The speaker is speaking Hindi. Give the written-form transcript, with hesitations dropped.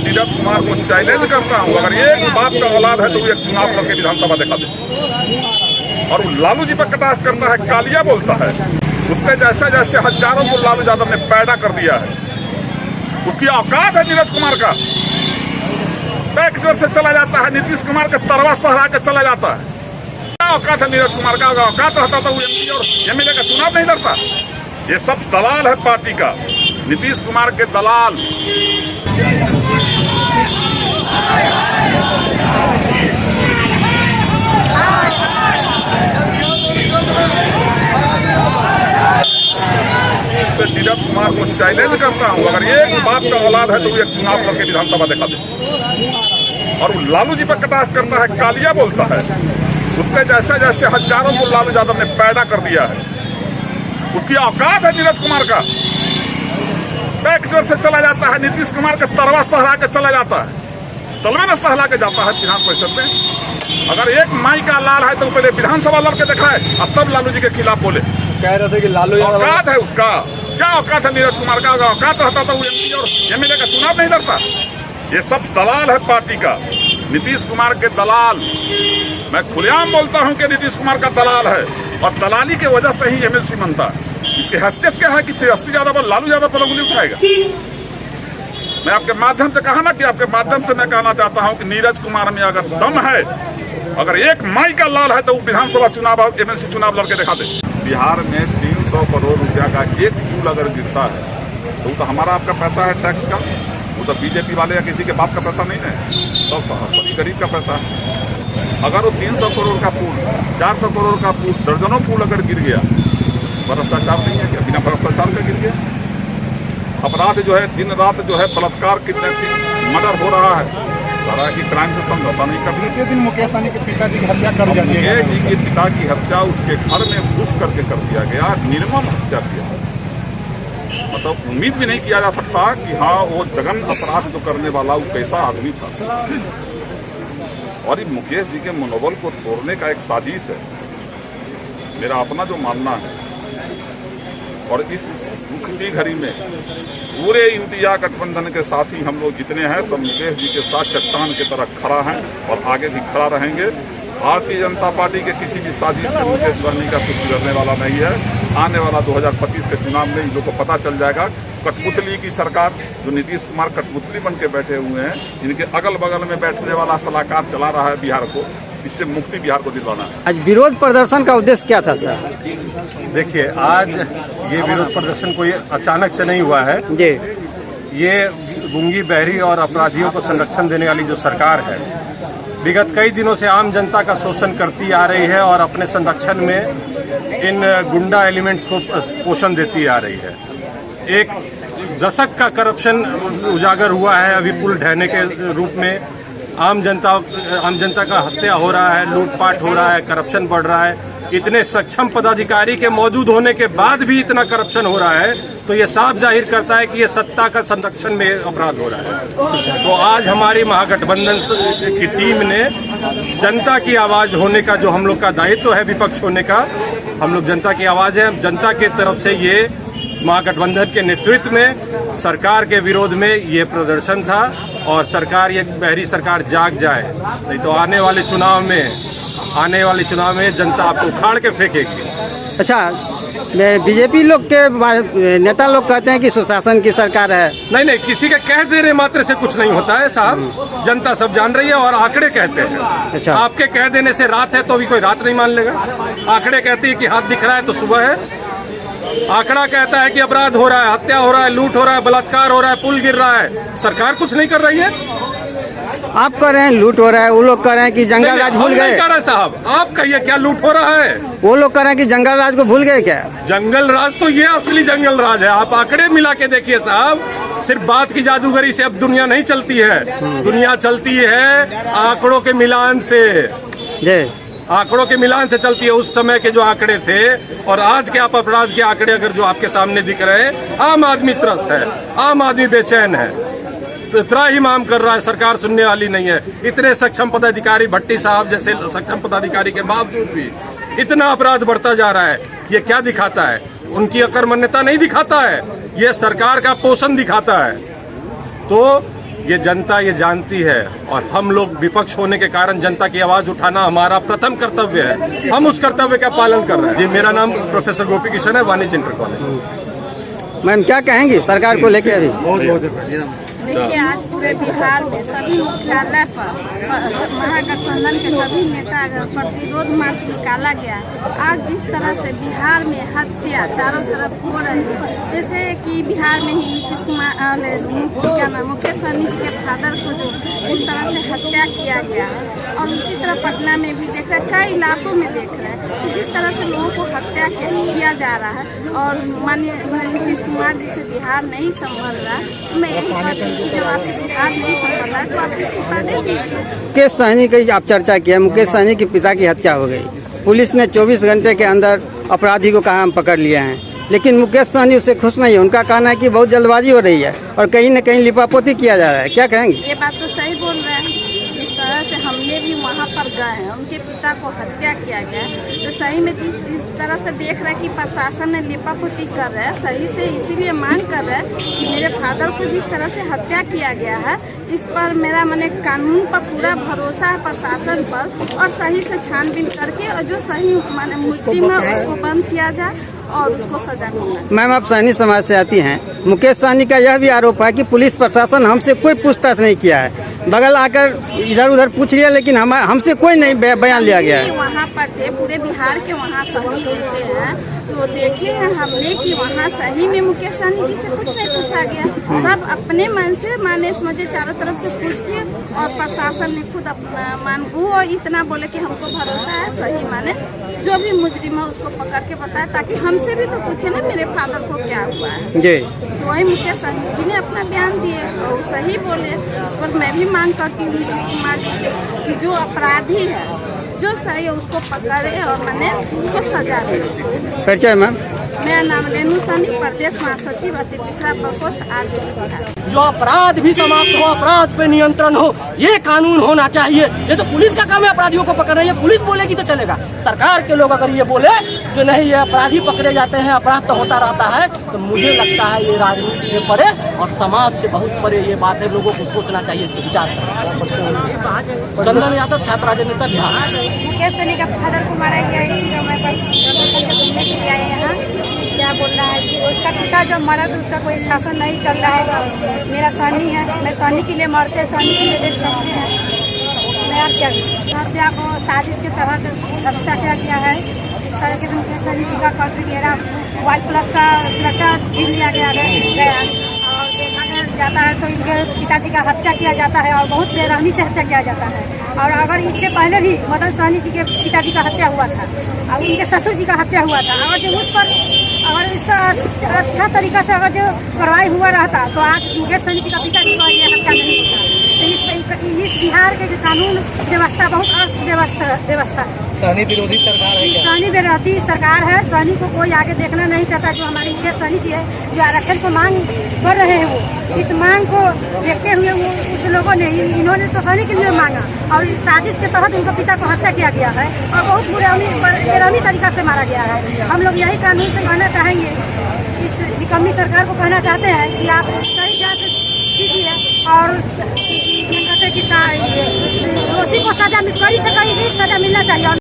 नीरज कुमार को चैलेंज करता हूँ, अगर एक बाप का औलाद है तो वो एक चुनाव लड़के विधानसभा दिखा दे। और वो लालू जी पर कटाक्ष करता है, कालिया बोलता है। उसके जैसे जैसे हजारों को लालू यादव ने पैदा कर दिया है, उसकी औकात है नीरज कुमार का। बैकडोर से चला जाता है, नीतीश कुमार का तरवा सहरा के चला जाता है। क्या औकात है नीरज कुमार का? औकात रहता तो वो एमपी और एमएलए का चुनाव नहीं लड़ता। ये सब दलाल है पार्टी का, नीतीश कुमार के दलाल। नीरज कुमार को चैलेंज करता हूँ, अगर एक बाप का औलाद है तो वो एक चुनाव लड़के विधानसभा दिखा दे। और वो लालू जी पर कटाक्ष करता है, कालिया बोलता है। उसके जैसे जैसे हजारों को लालू यादव ने पैदा कर दिया है, उसकी औकात है नीरज कुमार का। बैकडोर से चला जाता है, नीतीश कुमार का तरवा सहरा के चला जाता है, तलवे में सहला के जाता है विधान परिषद में। अगर एक माई का लाल है तो पहले विधानसभा लड़के दिखाए, अब तब लालू जी के खिलाफ बोले। कह रहे थे कि लालू औकात है उसका। क्या औकात है नीरज कुमार का? औकात रहता तो वो एमपी और एमएलए का चुनाव नहीं लड़ता। ये सब दलाल है पार्टी का, नीतीश कुमार के दलाल। मैं खुलेआम बोलता हूं कि नीतीश कुमार का दलाल है, और दलाली के वजह से ही एमएलसी बनता है। इसकी हैसियत क्या है कि तेजस्वी यादव और लालू यादव पर उंगली उठाएगा? मैं आपके माध्यम से कहा ना कि आपके माध्यम से मैं कहना चाहता हूं कि नीरज कुमार में अगर दम है, अगर एक माई का लाल है तो वो विधानसभा चुनाव और एमएलसी चुनाव लड़के दिखा दे। बिहार में 300 करोड़ रुपया का एक पुल अगर गिरता है तो वो तो हमारा आपका पैसा है, टैक्स का। वो तो बीजेपी वाले या किसी के बाप का पैसा नहीं है, सब सभी गरीब का पैसा है। अगर वो 300 करोड़ का पुल, 400 करोड़ का पुल, दर्जनों पुल अगर गिर गया, भ्रष्टाचार नहीं है क्या? बिना भ्रष्टाचार का गिर गया। अपराध जो है दिन रात जो है बलात्कार, किडनैपिंग, मर्डर हो रहा है, कि क्राइम से समझौता नहीं करना। के दिन मुकेश सहनी के पिताजी की हत्या कर दी गई। मुकेश जी के पिता की हत्या उसके घर में घुस करके कर दिया गया, निर्मम हत्या किया। मतलब उम्मीद भी नहीं किया जा सकता कि हाँ वो जघन्य अपराध जो करने वाला वो कैसा आदमी था। और ये मुकेश जी के मनोबल को तोड़ने का एक साजिश है, मेरा अपना जो मानना है। और इस दुख की घड़ी में पूरे इंडिया गठबंधन के साथी हम लोग जितने हैं सब मुकेश जी के साथ चट्टान की तरह खड़ा हैं और आगे भी खड़ा रहेंगे। भारतीय जनता पार्टी के किसी भी साजिश से मुकेश सहनी का कुछ बिगड़ने वाला नहीं है। आने वाला 2025 के चुनाव में इन लोगों को पता चल जाएगा। कठपुतली की सरकार, जो नीतीश कुमार कठपुतली बन के बैठे हुए हैं, इनके अगल बगल में बैठने वाला सलाहकार चला रहा है बिहार को, इससे मुक्ति बिहार को दिलवाना है। आज विरोध प्रदर्शन का उद्देश्य क्या था सर? देखिए, आज ये विरोध प्रदर्शन कोई अचानक से नहीं हुआ है जी। ये गूंगी, बहरी और अपराधियों को संरक्षण देने वाली जो सरकार है, विगत कई दिनों से आम जनता का शोषण करती आ रही है और अपने संरक्षण में इन गुंडा एलिमेंट्स को पोषण देती आ रही है। एक दशक का करप्शन उजागर हुआ है अभी पुल ढहने के रूप में। आम जनता का हत्या हो रहा है, लूटपाट हो रहा है, करप्शन बढ़ रहा है। इतने सक्षम पदाधिकारी के मौजूद होने के बाद भी इतना करप्शन हो रहा है, तो ये साफ जाहिर करता है कि ये सत्ता का संरक्षण में अपराध हो रहा है। तो आज हमारी महागठबंधन की टीम ने जनता की आवाज़ होने का, जो हम लोग का दायित्व है विपक्ष होने का, हम लोग जनता की आवाज़ है। जनता के तरफ से ये महागठबंधन के नेतृत्व में सरकार के विरोध में ये प्रदर्शन था। और सरकार, ये बहरी सरकार जाग जाए, नहीं तो आने वाले चुनाव में जनता आपको उखाड़ के फेंकेगी। अच्छा, बीजेपी लोग के नेता लोग कहते हैं कि सुशासन की सरकार है। नहीं, किसी के कह देने मात्र से कुछ नहीं होता है साहब। जनता सब जान रही है और आंकड़े कहते हैं। अच्छा। आपके कह देने से रात है तो भी कोई रात नहीं मान लेगा। आंकड़े कहते हैं कि हाथ दिख रहा है तो सुबह है। आंकड़ा कहता है कि अपराध हो रहा है, हत्या हो रहा है, लूट हो रहा है, बलात्कार हो रहा है, पुल गिर रहा है, सरकार कुछ नहीं कर रही है। आप कह रहे हैं लूट हो रहा है, वो लोग कह रहे हैं कि जंगल राज भूल गए। नहीं कह रहे साहब, आप कहिए क्या लूट हो रहा है? वो लोग कह रहे हैं कि जंगल राज को भूल गए क्या? जंगल राज तो ये असली जंगल राज है। आप आंकड़े मिला के देखिए साहब। सिर्फ बात की जादूगरी से अब दुनिया नहीं चलती है। दुनिया चलती है आंकड़ों के मिलान से। जी, आंकड़ों के मिलान से चलती है। उस समय के जो आंकड़े थे और आज के आप अपराध के आंकड़े अगर जो आपके सामने दिख रहे हैं, आम आदमी त्रस्त है, आम आदमी बेचैन है, तो त्राही माम कर रहा है, सरकार सुनने वाली नहीं है। इतने सक्षम पदाधिकारी, भट्टी साहब जैसे सक्षम पदाधिकारी के बावजूद भी इतना अपराध बढ़ता जा रहा है। ये क्या दिखाता है? उनकी अकर्मण्यता नहीं दिखाता है, ये सरकार का पोषण दिखाता है। तो ये जनता ये जानती है, और हम लोग विपक्ष होने के कारण जनता की आवाज़ उठाना हमारा प्रथम कर्तव्य है। हम उस कर्तव्य का पालन कर रहे हैं। जी, मेरा नाम प्रोफेसर गोपी किशन है, वाणिज्य इंटर कॉलेज। मैम क्या कहेंगी सरकार को लेके अभी? देखिए, आज पूरे बिहार में सभी मुख्यालय पर महागठबंधन के सभी नेता प्रतिरोध मार्च निकाला गया। आज जिस तरह से बिहार में हत्या चारों तरफ हो रही है, जैसे कि बिहार में ही नीतीश कुमार मुकेश सहनी जी के फादर को जो जिस तरह से हत्या किया गया है, और उसी तरह पटना में भी देख रहे हैं, कई इलाकों में देख रहे हैं कि जिस तरह से लोगों को हत्या किया जा रहा है, और माननीय नीतीश कुमार जी से बिहार नहीं संभल रहा है। मैं यही कहती हूँ कि जब आपसे बिहार नहीं संभल रहा है तो आप इस्तीफा दे दीजिए। मुकेश सहनी की आप चर्चा किया, मुकेश सहनी के पिता की हत्या हो गई, पुलिस ने 24 घंटे के अंदर अपराधी को कहा हम पकड़ लिए हैं, लेकिन मुकेश सहनी उससे खुश नहीं है। उनका कहना है कि बहुत जल्दबाजी हो रही है और कहीं न कहीं लिपापोती किया जा रहा है। क्या कहेंगे? ये बात तो सही बोल रहे हैं। जिस तरह से हमने भी वहाँ पर गए हैं, उनके पिता को हत्या किया गया है, तो सही में जिस तरह से देख रहे हैं कि प्रशासन ने लिपापोती कर रहा है, सही से इसीलिए मांग कर रहा है कि मेरे फादर को जिस तरह से हत्या किया गया है, इस पर मेरा माने कानून पर पूरा भरोसा है, प्रशासन पर, और सही से छानबीन करके और जो सही माने मुजरिम है उसको बंद किया जाए और उसको सजा मिलना। मैम आप सहनी समाज से आती हैं, मुकेश सहनी का यह भी आरोप है कि पुलिस प्रशासन हमसे कोई पूछताछ नहीं किया है, बगल आकर इधर उधर पूछ लिया, लेकिन हमसे कोई नहीं बयान लिया गया है। वहाँ पर थे, पूरे बिहार के वहाँ सभी रहते हैं, तो देखे हैं हमने कि वहाँ सही में मुकेश सहनी जी से कुछ नहीं पूछा गया। सब अपने मन से माने समझे चारों तरफ से पूछ के, और प्रशासन ने खुद अपना वो इतना बोले कि हमको भरोसा है, सही माने जो भी मुजरिम है उसको पकड़ के बताए, ताकि हमसे भी तो पूछे ना मेरे फादर को क्या हुआ है। जी, तो वही मुकेश सहनी जी ने अपना बयान दिए और सही बोले। इस पर मैं भी मांग करती हूँ नीतीश कुमार जी से कि जो अपराधी है, जो सही है उसको पकड़े और मैंने उसको सजा दे। परिचय मैम? मेरा नाम रेणु सहनी, प्रदेश महासचिव अति पिछड़ा प्रकोष्ठ आरजेडी बिहार। जो अपराध भी समाप्त हो, अपराध पे नियंत्रण हो, ये कानून होना चाहिए। ये तो पुलिस का काम है अपराधियों को पकड़ना, ये पुलिस बोलेगी तो चलेगा। सरकार के लोग अगर ये बोले जो नहीं ये अपराधी पकड़े जाते हैं, अपराध तो होता रहता है, तो मुझे लगता है ये राजनीति से परे और समाज से बहुत परे ये बात है। लोगों को सोचना चाहिए, इस पर विचार करना। चंदन यादव, छात्र राजनेता, बिहार। मुकेश सहनी का फादर को मारा गया, इसी समय पर घूमने के लिए आए यहाँ। क्या बोल रहा है कि उसका पिता जब मरा तो उसका कोई शासन नहीं चल रहा है। मेरा सहनी है, मैं सहनी के लिए मरते, सहनी के लिए देख सकते हैं। मैं आप क्या हत्या को साजिश के तहत हत्या किया गया है। इस तरह के मुकेश सहनी जी का कत्ल घेरा Y+ का सुरक्षा छीन लिया गया और देखा जाता है तो इनके पिताजी का हत्या किया जाता है और बहुत बेरहमी से हत्या किया जाता है। और अगर इससे पहले भी मदन सहनी जी के पिताजी का हत्या हुआ था और उनके ससुर जी का हत्या हुआ था, अगर जो उस पर अगर इसका अच्छा तरीका से अगर जो कार्रवाई हुआ रहता तो आज मुकेश सहनी जी का पिताजी का ये हत्या नहीं होता। तो इस बिहार के कानून व्यवस्था बहुत अर्थव्यवस्था है। सहनी विरोधी सरकार है क्या? सहनी विरोधी सरकार है। सहनी को कोई आगे देखना नहीं चाहता। जो हमारे मुकेश सहनी जी है, जो आरक्षण को मांग कर रहे हैं, वो इस मांग को देखते हुए वो उस लोगों ने इन्होंने तो सहनी के लिए मांगा और इस साजिश के तहत उनके पिता को हत्या किया गया है और बहुत बेरहमी तरीका से मारा गया है। हम लोग यही कानून से कहना चाहेंगे, इस निकम्मी सरकार को कहना चाहते हैं कि आप सही जांच कीजिए और कहते हैं कि दोषी को सजा कड़ी से कड़ी सजा मिलना चाहिए।